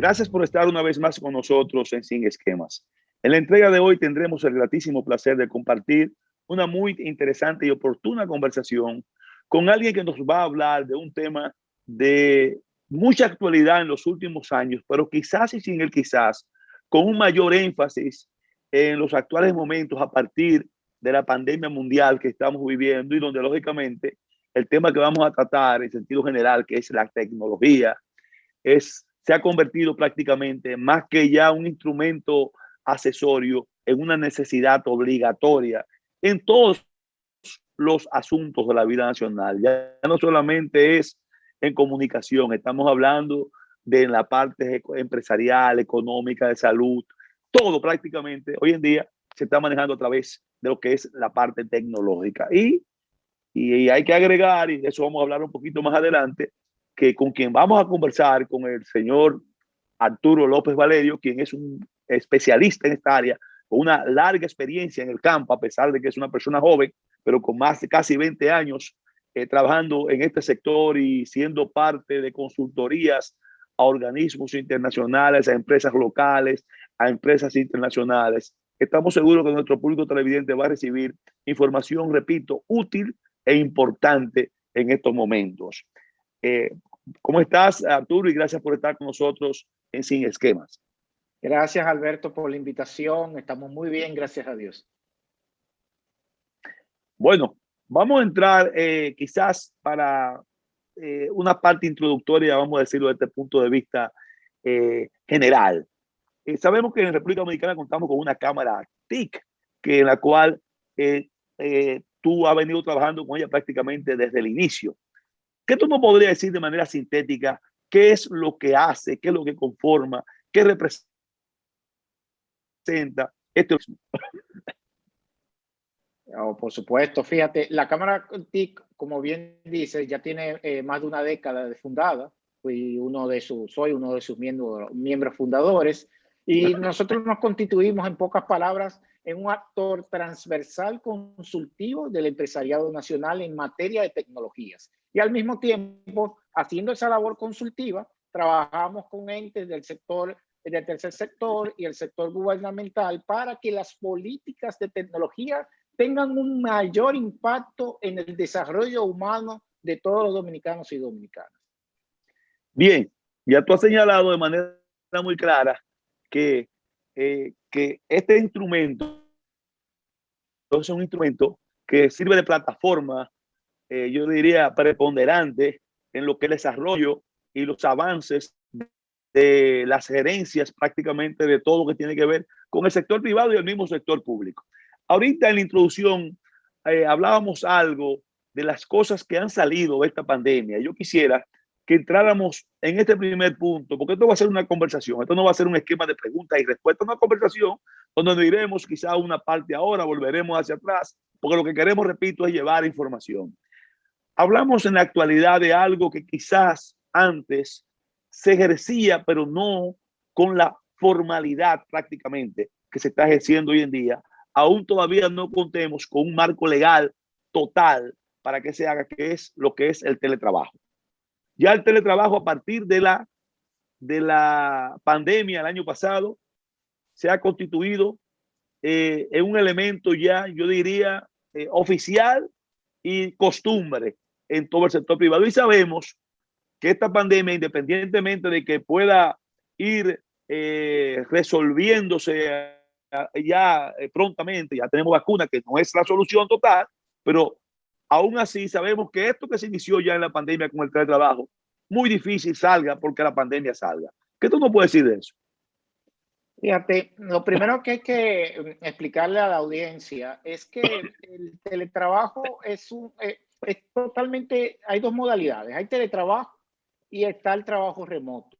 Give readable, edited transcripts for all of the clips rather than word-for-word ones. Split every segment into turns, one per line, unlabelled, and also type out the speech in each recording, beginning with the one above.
Gracias por estar una vez más con nosotros en Sin Esquemas. En la entrega de hoy tendremos el gratísimo placer de compartir una muy interesante y oportuna conversación con alguien que nos va a hablar de un tema de mucha actualidad en los últimos años, pero quizás y sin el quizás, con un mayor énfasis en los actuales momentos a partir de la pandemia mundial que estamos viviendo y donde lógicamente el tema que vamos a tratar en sentido general, que es la tecnología, se ha convertido prácticamente más que ya un instrumento accesorio en una necesidad obligatoria en todos los asuntos de la vida nacional. Ya no solamente es en comunicación, estamos hablando de la parte empresarial, económica, de salud, todo prácticamente hoy en día se está manejando a través de lo que es la parte tecnológica. Y hay que agregar, y de eso vamos a hablar un poquito más adelante, que con quien vamos a conversar, con el señor Arturo López Valerio, quien es un especialista en esta área, con una larga experiencia en el campo, a pesar de que es una persona joven, pero con más de casi 20 años trabajando en este sector y siendo parte de consultorías a organismos internacionales, a empresas locales, a empresas internacionales. Estamos seguros que nuestro público televidente va a recibir información, repito, útil e importante en estos momentos. ¿Cómo estás, Arturo? Y gracias por estar con nosotros en Sin Esquemas.
Gracias, Alberto, por la invitación. Estamos muy bien, gracias a Dios.
Bueno, vamos a entrar quizás para una parte introductoria, vamos a decirlo desde este punto de vista general. Sabemos que en República Dominicana contamos con una cámara TIC, en la cual tú has venido trabajando con ella prácticamente desde el inicio. ¿Qué tú nos podrías decir de manera sintética? ¿Qué es lo que hace? ¿Qué es lo que conforma? ¿Qué representa este?
Oh, por supuesto, fíjate, la cámara TIC, como bien dice, ya tiene más de una década de fundada. Soy uno de sus miembros fundadores, y nosotros nos constituimos, en pocas palabras, en un actor transversal consultivo del empresariado nacional en materia de tecnologías. Y al mismo tiempo, haciendo esa labor consultiva, trabajamos con entes del tercer sector y el sector gubernamental para que las políticas de tecnología tengan un mayor impacto en el desarrollo humano de todos los dominicanos y dominicanas.
Bien, ya tú has señalado de manera muy clara que este instrumento es un instrumento que sirve de plataforma, yo diría preponderante en lo que es el desarrollo y los avances de las gerencias prácticamente de todo lo que tiene que ver con el sector privado y el mismo sector público. Ahorita en la introducción hablábamos algo de las cosas que han salido de esta pandemia. Yo quisiera que entráramos en este primer punto, porque esto va a ser una conversación, esto no va a ser un esquema de preguntas y respuestas, una conversación donde nos iremos quizá una parte ahora, volveremos hacia atrás, porque lo que queremos, repito, es llevar información. Hablamos en la actualidad de algo que quizás antes se ejercía, pero no con la formalidad prácticamente que se está ejerciendo hoy en día. Aún todavía no contemos con un marco legal total para que se haga, que es lo que es el teletrabajo. Ya el teletrabajo a partir de la pandemia el año pasado se ha constituido en un elemento ya, yo diría, oficial y costumbre en todo el sector privado. Y sabemos que esta pandemia, independientemente de que pueda ir resolviéndose ya prontamente, ya tenemos vacuna, que no es la solución total, pero aún así sabemos que esto que se inició ya en la pandemia con el teletrabajo, muy difícil salga porque la pandemia salga. ¿Qué tú nos puedes decir de eso?
Fíjate, lo primero que hay que explicarle a la audiencia es que el teletrabajo es totalmente, hay dos modalidades, hay teletrabajo y está el trabajo remoto.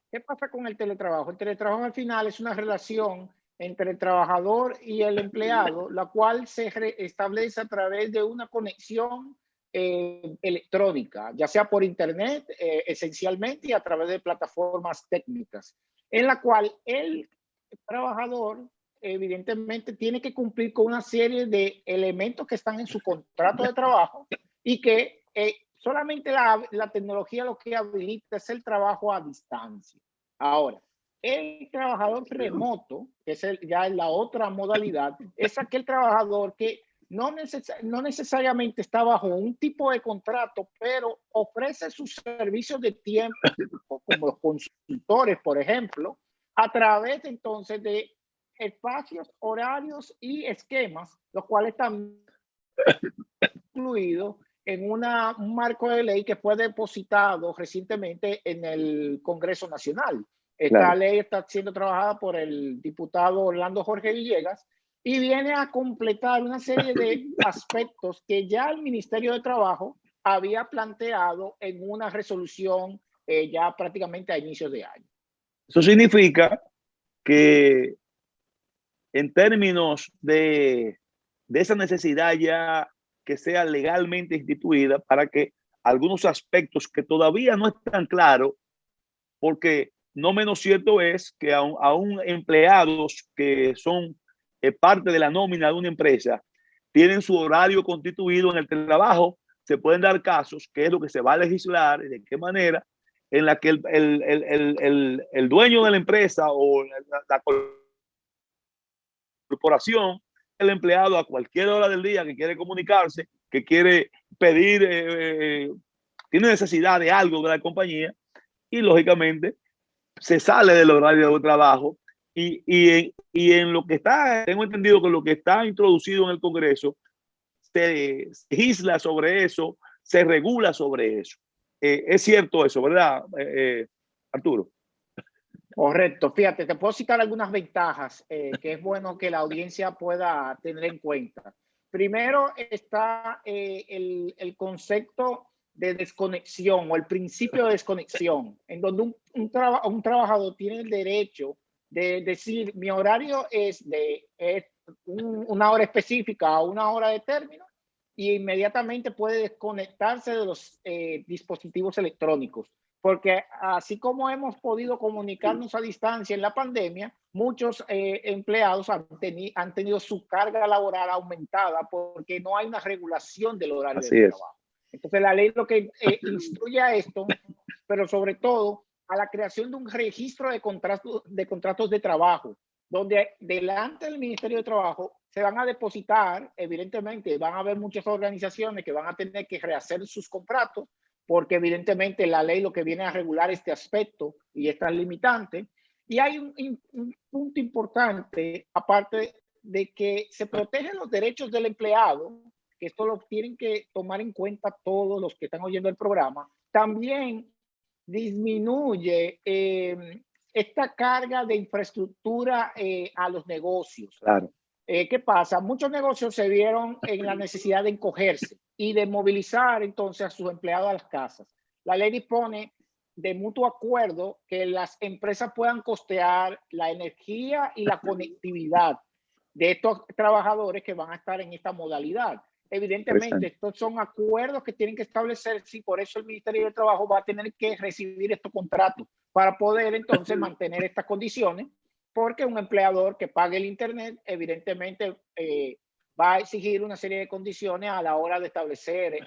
¿Qué pasa con el teletrabajo? El teletrabajo al final es una relación entre el trabajador y el empleado, la cual se establece a través de una conexión electrónica, ya sea por internet esencialmente y a través de plataformas técnicas, en la cual el trabajador evidentemente tiene que cumplir con una serie de elementos que están en su contrato de trabajo y que solamente la tecnología lo que habilita es el trabajo a distancia. Ahora, El trabajador remoto, que es ya la otra modalidad, es aquel trabajador que no necesariamente está bajo un tipo de contrato, pero ofrece sus servicios de tiempo, como los consultores, por ejemplo, a través entonces de espacios, horarios y esquemas, los cuales están incluidos en un marco de ley que fue depositado recientemente en el Congreso Nacional. Esta
Claro.
ley está siendo trabajada por el diputado Orlando Jorge Villegas y viene a completar una serie de aspectos que ya el Ministerio de Trabajo había planteado en una resolución ya prácticamente a inicios de año.
Eso significa que en términos de esa necesidad ya que sea legalmente instituida para que algunos aspectos que todavía no están claros, porque no menos cierto es que aún empleados que son parte de la nómina de una empresa tienen su horario constituido en el trabajo, se pueden dar casos, que es lo que se va a legislar y de qué manera, en la que el dueño de la empresa o la corporación, el empleado a cualquier hora del día que quiere comunicarse, que quiere pedir, tiene necesidad de algo de la compañía y lógicamente se sale del horario de trabajo y en lo que está, tengo entendido que lo que está introducido en el Congreso se legisla sobre eso, se regula sobre eso. Es cierto eso, ¿verdad, Arturo?
Correcto. Fíjate, te puedo citar algunas ventajas que es bueno que la audiencia pueda tener en cuenta. Primero está el concepto de desconexión o el principio de desconexión, en donde un trabajador tiene el derecho de decir, mi horario es de una hora específica a una hora de término y inmediatamente puede desconectarse de los dispositivos electrónicos. Porque así como hemos podido comunicarnos a distancia en la pandemia, muchos empleados han tenido su carga laboral aumentada porque no hay una regulación del horario
Así
de
es.
trabajo. Entonces la ley lo que instruye a esto, pero sobre todo a la creación de un registro de contratos de trabajo, donde delante del Ministerio de Trabajo se van a depositar, evidentemente, van a haber muchas organizaciones que van a tener que rehacer sus contratos, porque evidentemente la ley lo que viene a regular este aspecto y estas limitantes. Y hay un punto importante, aparte de que se protegen los derechos del empleado, que esto lo tienen que tomar en cuenta todos los que están oyendo el programa, también disminuye esta carga de infraestructura a los negocios.
Claro.
¿Qué pasa? Muchos negocios se vieron en la necesidad de encogerse y de movilizar entonces a sus empleados a las casas. La ley dispone de mutuo acuerdo que las empresas puedan costear la energía y la conectividad de estos trabajadores que van a estar en esta modalidad. Evidentemente, estos son acuerdos que tienen que establecerse y por eso el Ministerio de Trabajo va a tener que recibir estos contratos para poder entonces mantener estas condiciones, porque un empleador que pague el Internet, evidentemente, va a exigir una serie de condiciones a la hora de establecer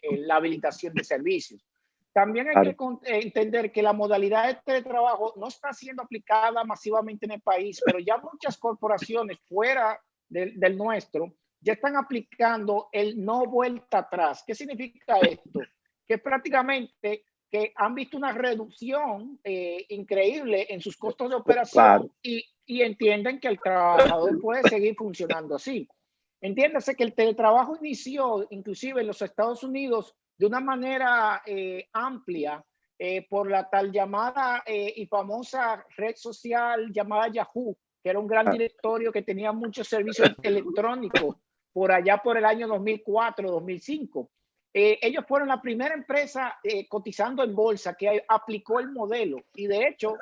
la habilitación de servicios. También hay que entender que la modalidad de teletrabajo no está siendo aplicada masivamente en el país, pero ya muchas corporaciones fuera del nuestro ya están aplicando el no vuelta atrás. ¿Qué significa esto? Que prácticamente que han visto una reducción increíble en sus costos de operación y entienden que el trabajador puede seguir funcionando así. Entiéndase que el teletrabajo inició inclusive en los Estados Unidos de una manera amplia por la tal llamada y famosa red social llamada Yahoo, que era un gran directorio que tenía muchos servicios electrónicos por allá por el año 2004, 2005. Ellos fueron la primera empresa cotizando en bolsa que aplicó el modelo y de hecho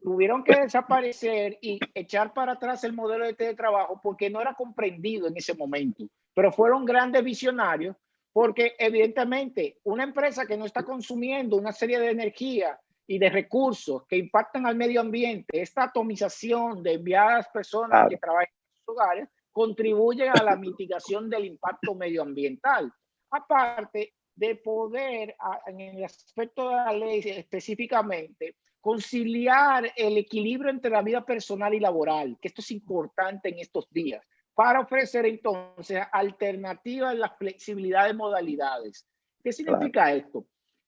tuvieron que desaparecer y echar para atrás el modelo de teletrabajo porque no era comprendido en ese momento. Pero fueron grandes visionarios porque evidentemente una empresa que no está consumiendo una serie de energía y de recursos que impactan al medio ambiente, esta atomización de enviar a las personas que trabajan en sus hogares, contribuyen a la mitigación del impacto medioambiental. Aparte de poder, en el aspecto de la ley específicamente, conciliar el equilibrio entre la vida personal y laboral, que esto es importante en estos días, para ofrecer entonces alternativas a la flexibilidad de modalidades. ¿Qué
Claro.
significa esto?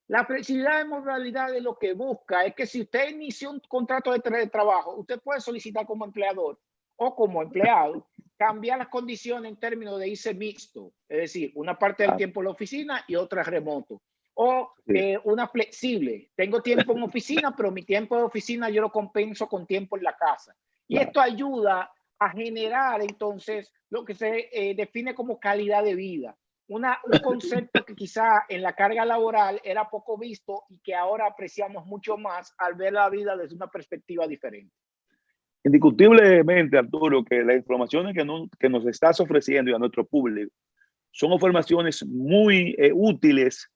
La flexibilidad de modalidades lo que busca es que si usted inició un contrato de trabajo, usted puede solicitar como empleador o como empleado cambiar las condiciones en términos de irse mixto, es decir, una parte del
Claro.
tiempo en la oficina y otra remoto. O
Sí.
una flexible, tengo tiempo en oficina, pero mi tiempo de oficina yo lo compenso con tiempo en la casa. Y
Claro.
esto ayuda a generar entonces lo que se define como calidad de vida. Un concepto que quizá en la carga laboral era poco visto y que ahora apreciamos mucho más al ver la vida desde una perspectiva diferente.
Indiscutiblemente, Arturo, que las informaciones que nos estás ofreciendo y a nuestro público son informaciones muy útiles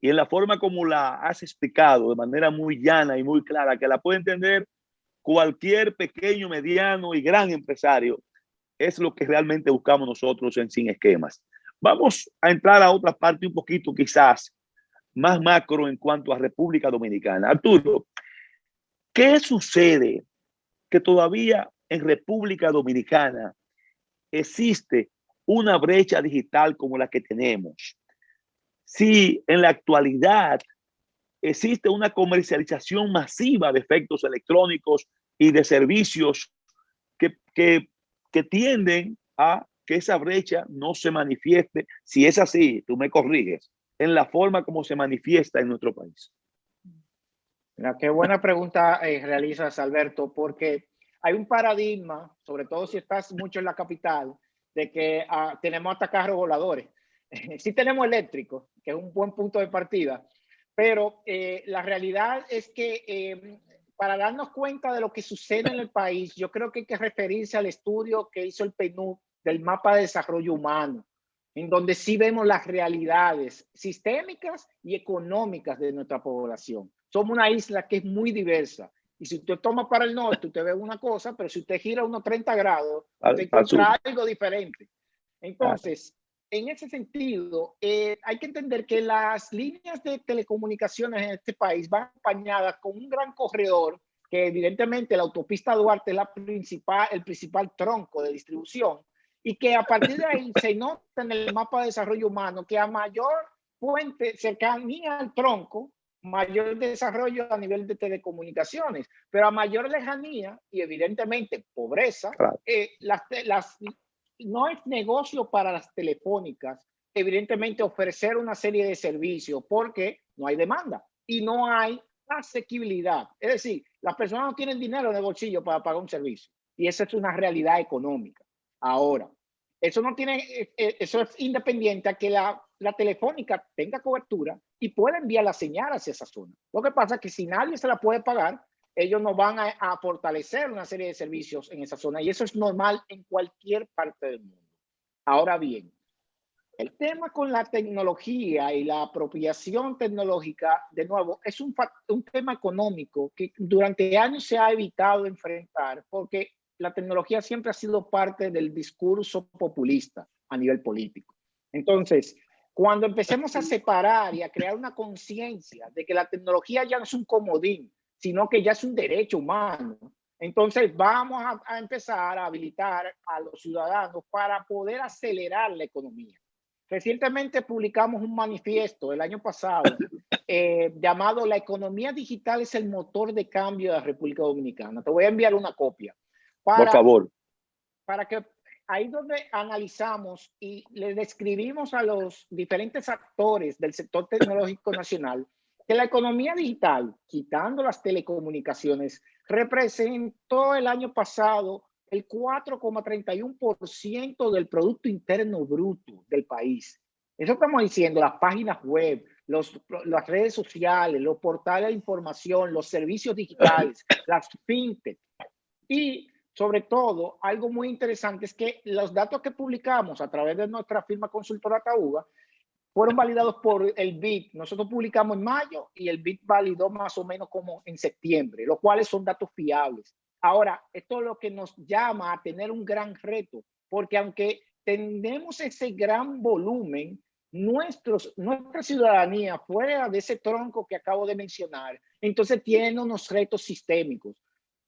y en la forma como la has explicado, de manera muy llana y muy clara, que la puede entender cualquier pequeño, mediano y gran empresario, es lo que realmente buscamos nosotros en Sin Esquemas. Vamos a entrar a otra parte un poquito quizás más macro en cuanto a República Dominicana. Arturo, ¿qué sucede que todavía en República Dominicana existe una brecha digital como la que tenemos? Si en la actualidad existe una comercialización masiva de efectos electrónicos y de servicios que, que, que tienden a que esa brecha no se manifieste, si es así, tú me corriges, en la forma como se manifiesta en nuestro país.
Mira, qué buena pregunta realizas, Alberto, porque hay un paradigma, sobre todo si estás mucho en la capital, de que tenemos hasta carros voladores. Sí tenemos eléctricos, que es un buen punto de partida, pero la realidad es que para darnos cuenta de lo que sucede en el país, yo creo que hay que referirse al estudio que hizo el PNUD del mapa de desarrollo humano, en donde sí vemos las realidades sistémicas y económicas de nuestra población. Somos una isla que es muy diversa. Y si usted toma para el norte, usted ve una cosa, pero si usted gira unos 30 grados, usted
Al sur.
encuentra algo diferente. Entonces, en ese sentido, hay que entender que las líneas de telecomunicaciones en este país van acompañadas con un gran corredor, que evidentemente la autopista Duarte es el principal tronco de distribución, y que a partir de ahí se nota en el mapa de desarrollo humano que a mayor puente cercanía al tronco, mayor desarrollo a nivel de telecomunicaciones, pero a mayor lejanía y evidentemente pobreza,
Claro.
no es negocio para las telefónicas, evidentemente ofrecer una serie de servicios porque no hay demanda y no hay asequibilidad. Es decir, las personas no tienen dinero en el bolsillo para pagar un servicio y esa es una realidad económica. Ahora, eso no tiene, eso es independiente a que la telefónica tenga cobertura y pueda enviar la señal hacia esa zona. Lo que pasa es que si nadie se la puede pagar, ellos no van a fortalecer una serie de servicios en esa zona y eso es normal en cualquier parte del mundo. Ahora bien, el tema con la tecnología y la apropiación tecnológica, de nuevo, es un tema económico que durante años se ha evitado enfrentar porque la tecnología siempre ha sido parte del discurso populista a nivel político. Entonces, cuando empecemos a separar y a crear una conciencia de que la tecnología ya no es un comodín, sino que ya es un derecho humano, entonces vamos a empezar a habilitar a los ciudadanos para poder acelerar la economía. Recientemente publicamos un manifiesto el año pasado llamado La economía digital es el motor de cambio de la República Dominicana. Te voy a enviar una copia
Por favor.
para que ahí donde analizamos y le describimos a los diferentes actores del sector tecnológico nacional que la economía digital, quitando las telecomunicaciones, representó el año pasado el 4,31% del Producto Interno Bruto del país. Eso estamos diciendo, las páginas web, las redes sociales, los portales de información, los servicios digitales, las fintech. Y sobre todo, algo muy interesante es que los datos que publicamos a través de nuestra firma consultora Tauga fueron validados por el BID. Nosotros publicamos en mayo y el BID validó más o menos como en septiembre, los cuales son datos fiables. Ahora, esto es lo que nos llama a tener un gran reto, porque aunque tenemos ese gran volumen, nuestra ciudadanía fuera de ese tronco que acabo de mencionar, entonces tiene unos retos sistémicos.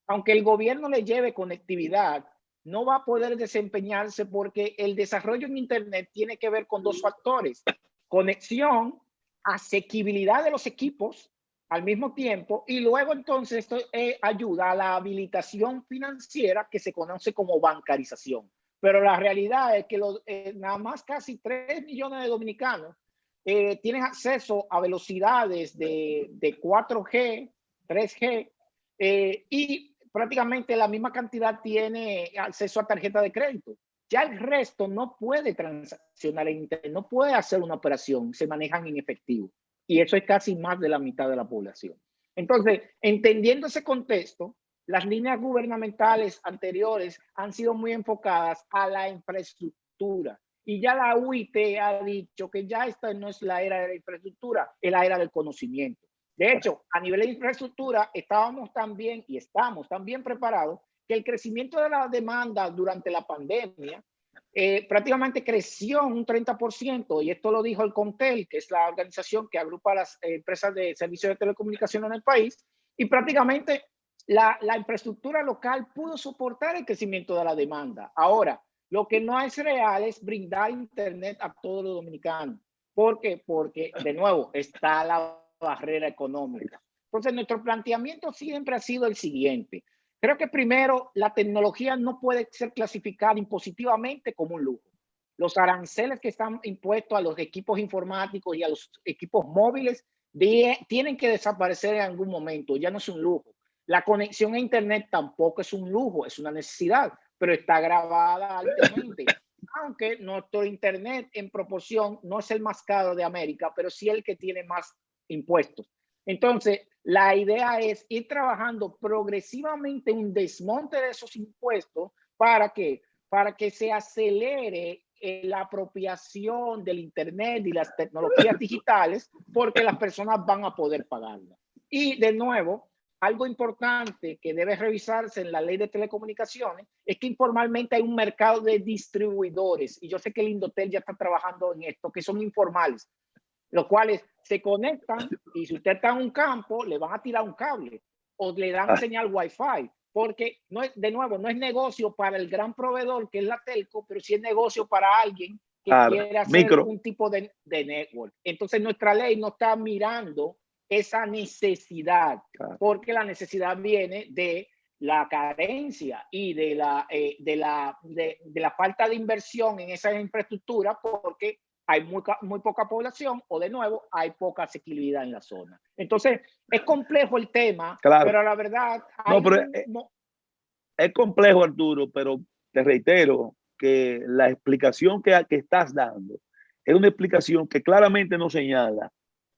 Aunque el gobierno le lleve conectividad, no va a poder desempeñarse porque el desarrollo en Internet tiene que ver con dos factores: conexión, asequibilidad de los equipos al mismo tiempo, y luego entonces esto ayuda a la habilitación financiera que se conoce como bancarización. Pero la realidad es que nada más casi 3 millones de dominicanos tienen acceso a velocidades de 4G, 3G, y prácticamente la misma cantidad tiene acceso a tarjeta de crédito. Ya el resto no puede transaccionar en Internet, no puede hacer una operación, se manejan en efectivo. Y eso es casi más de la mitad de la población. Entonces, entendiendo ese contexto, las líneas gubernamentales anteriores han sido muy enfocadas a la infraestructura. Y ya la UIT ha dicho que ya esta no es la era de la infraestructura, es la era del conocimiento. De hecho, a nivel de infraestructura estábamos también y estamos también preparados que el crecimiento de la demanda durante la pandemia prácticamente creció un 30%, y esto lo dijo el CONTEL, que es la organización que agrupa a las empresas de servicios de telecomunicación en el país, y prácticamente la infraestructura local pudo soportar el crecimiento de la demanda. Ahora, lo que no es real es brindar Internet a todos los dominicanos. ¿Por qué? Porque, de nuevo, está la barrera económica. Entonces, nuestro planteamiento siempre ha sido el siguiente. Creo que primero, la tecnología no puede ser clasificada impositivamente como un lujo. Los aranceles que están impuestos a los equipos informáticos y a los equipos móviles tienen que desaparecer en algún momento. Ya no es un lujo. La conexión a Internet tampoco es un lujo, es una necesidad, pero está grabada altamente. Aunque nuestro Internet en proporción no es el más caro de América, pero sí el que tiene más impuestos. Entonces, la idea es ir trabajando progresivamente un desmonte de esos impuestos para que se acelere la apropiación del Internet y las tecnologías digitales, porque las personas van a poder pagarlas. Y de nuevo, algo importante que debe revisarse en la ley de telecomunicaciones es que informalmente hay un mercado de distribuidores, y yo sé que el Indotel ya está trabajando en esto, que son informales, los cuales se conectan, y si usted está en un campo, le van a tirar un cable o le dan señal Wi-Fi, porque no es, de nuevo, no es negocio para el gran proveedor que es la telco, pero sí es negocio para alguien que quiere hacer un tipo de network. Entonces nuestra ley no está mirando esa necesidad, porque la necesidad viene de la carencia y de la falta de inversión en esa infraestructura, porque hay muy poca población, o de nuevo, hay poca asequibilidad en la zona. Entonces, es complejo el tema, pero la verdad...
No, pero es complejo, Arturo, pero te reitero que la explicación que estás dando es una explicación que claramente nos señala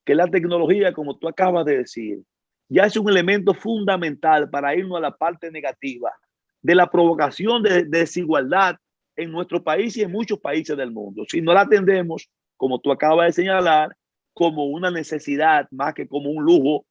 que la tecnología, como tú acabas de decir, ya es un elemento fundamental para irnos a la parte negativa de la provocación de desigualdad en nuestro país y en muchos países del mundo. Si no la atendemos, como tú acabas de señalar, como una necesidad más que como un lujo,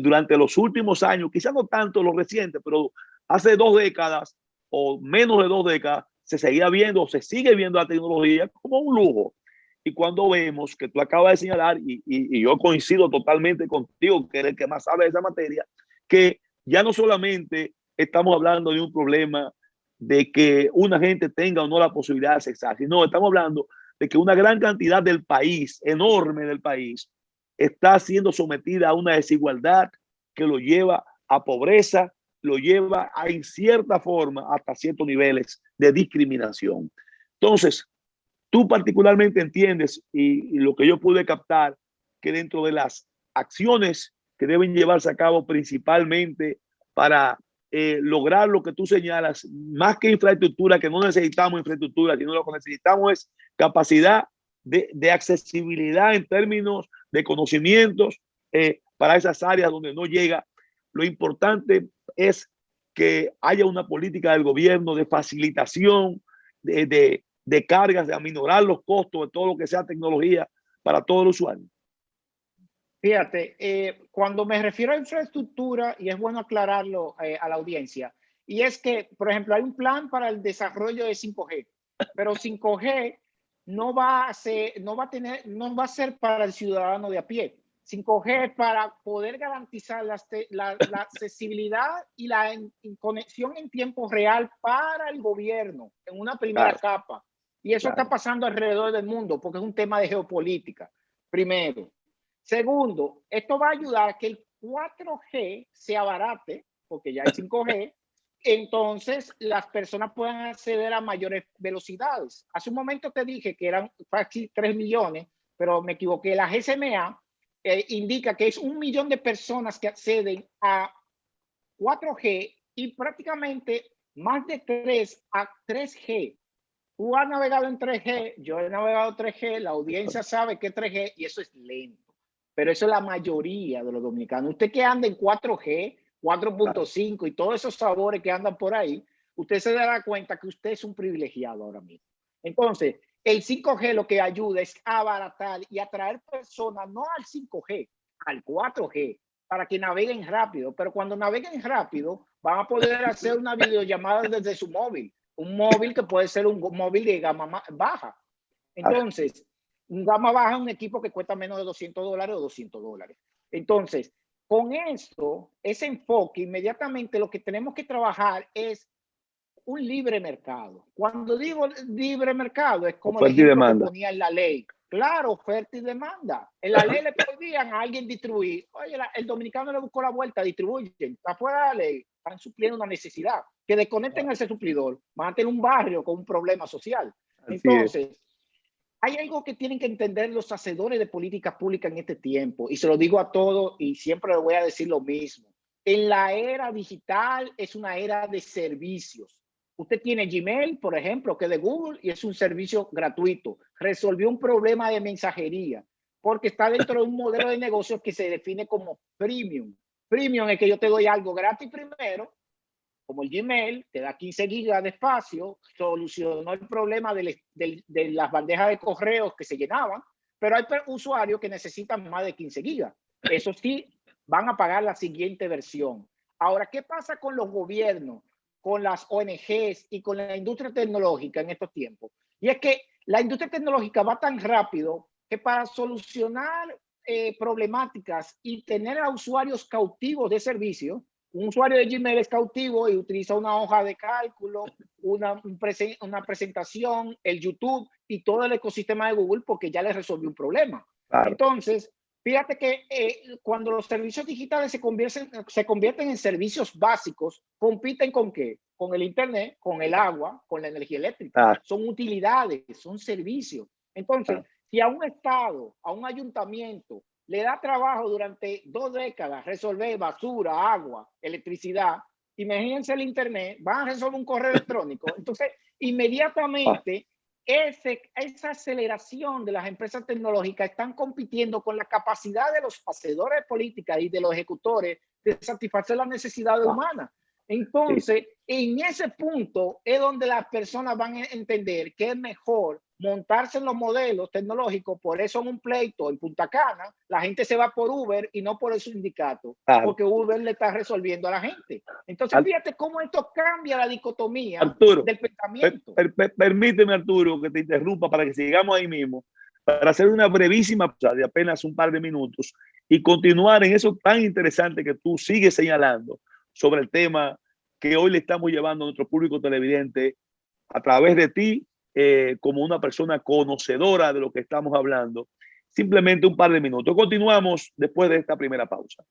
durante los últimos años, quizás no tanto los recientes, pero hace 2 décadas o menos de 2 décadas, se seguía viendo o se sigue viendo la tecnología como un lujo. Y cuando vemos que tú acabas de señalar, y yo coincido totalmente contigo, que eres el que más sabe de esa materia, que ya no solamente estamos hablando de un problema de que una gente tenga o no la posibilidad de accesar, sino estamos hablando de que una gran cantidad del país, enorme del país, está siendo sometida a una desigualdad que lo lleva a pobreza, lo lleva a, en cierta forma, hasta ciertos niveles de discriminación. Entonces, tú particularmente entiendes, y lo que yo pude captar, que dentro de las acciones que deben llevarse a cabo principalmente para lograr lo que tú señalas, más que infraestructura, que no necesitamos infraestructura, sino lo que necesitamos es capacidad de accesibilidad en términos de conocimientos para esas áreas donde no llega. Lo importante es que haya una política del gobierno de facilitación, de cargas, de aminorar los costos de todo lo que sea tecnología para todo el usuario.
Fíjate, cuando me refiero a infraestructura, y es bueno aclararlo a la audiencia, y es que, por ejemplo, hay un plan para el desarrollo de 5G, pero 5G no va a ser para el ciudadano de a pie. 5G es para poder garantizar la accesibilidad y la conexión en tiempo real para el gobierno en una primera capa. Y eso está pasando alrededor del mundo porque es un tema de geopolítica, primero. Segundo, esto va a ayudar a que el 4G se abarate, porque ya hay 5G, entonces las personas puedan acceder a mayores velocidades. Hace un momento te dije que eran casi 3 millones, pero me equivoqué. La GSMA indica que es 1 millón de personas que acceden a 4G y prácticamente más de 3 a 3G. Tú has navegado en 3G, yo he navegado en 3G, la audiencia sabe que es 3G y eso es lento. Pero eso es la mayoría de los dominicanos. Usted que anda en 4G, 4.5 y todos esos sabores que andan por ahí, usted se dará cuenta que usted es un privilegiado ahora mismo. Entonces, el 5G lo que ayuda es a abaratar y atraer personas no al 5G, al 4G, para que naveguen rápido. Pero cuando naveguen rápido, van a poder hacer una videollamada desde su móvil. Un móvil que puede ser un móvil de gama baja. Entonces, un gama baja es un equipo que cuesta menos de $200 o $200. Entonces, con esto, ese enfoque, inmediatamente lo que tenemos que trabajar es un libre mercado. Cuando digo libre mercado, es como el ejemplo que ponía en la ley. Claro, oferta y demanda. En la ley le prohibían a alguien distribuir. Oye, el dominicano le buscó la vuelta, distribuyen. Está fuera de la ley, están supliendo una necesidad. Que desconecten a ese suplidor. Van a tener un barrio con un problema social. Entonces, hay algo que tienen que entender los hacedores de políticas públicas en este tiempo, y se lo digo a todos y siempre les voy a decir lo mismo. En la era digital es una era de servicios. Usted tiene Gmail, por ejemplo, que es de Google y es un servicio gratuito. Resolvió un problema de mensajería porque está dentro de un modelo de negocio que se define como premium. Premium es que yo te doy algo gratis primero, como el Gmail, te da 15 gigas de espacio, solucionó el problema de las bandejas de correos que se llenaban, pero hay usuarios que necesitan más de 15 gigas. Eso sí, van a pagar la siguiente versión. Ahora, ¿qué pasa con los gobiernos, con las ONGs y con la industria tecnológica en estos tiempos? Y es que la industria tecnológica va tan rápido que para solucionar problemáticas y tener a usuarios cautivos de servicio, un usuario de Gmail es cautivo y utiliza una hoja de cálculo, una presentación, el YouTube y todo el ecosistema de Google porque ya le resolvió un problema. Entonces, fíjate que cuando los servicios digitales se convierten en servicios básicos, ¿compiten con qué? Con el Internet, con el agua, con la energía eléctrica. Son utilidades, son servicios. Entonces, si a un Estado, a un ayuntamiento, le da trabajo durante 2 décadas resolver basura, agua, electricidad, imagínense el Internet, van a resolver un correo electrónico. Entonces, inmediatamente, esa aceleración de las empresas tecnológicas están compitiendo con la capacidad de los hacedores de política y de los ejecutores de satisfacer las necesidades humanas. Entonces, en ese punto es donde las personas van a entender que es mejor montarse en los modelos tecnológicos. Por eso en un pleito en Punta Cana, la gente se va por Uber y no por el sindicato, porque Uber le está resolviendo a la gente. Entonces, fíjate cómo esto cambia la dicotomía del pensamiento.
Permíteme, Arturo, que te interrumpa para que sigamos ahí mismo, para hacer una brevísima pausa de apenas un par de minutos y continuar en eso tan interesante que tú sigues señalando sobre el tema que hoy le estamos llevando a nuestro público televidente a través de ti, como una persona conocedora de lo que estamos hablando. Simplemente un par de minutos. Continuamos después de esta primera pausa.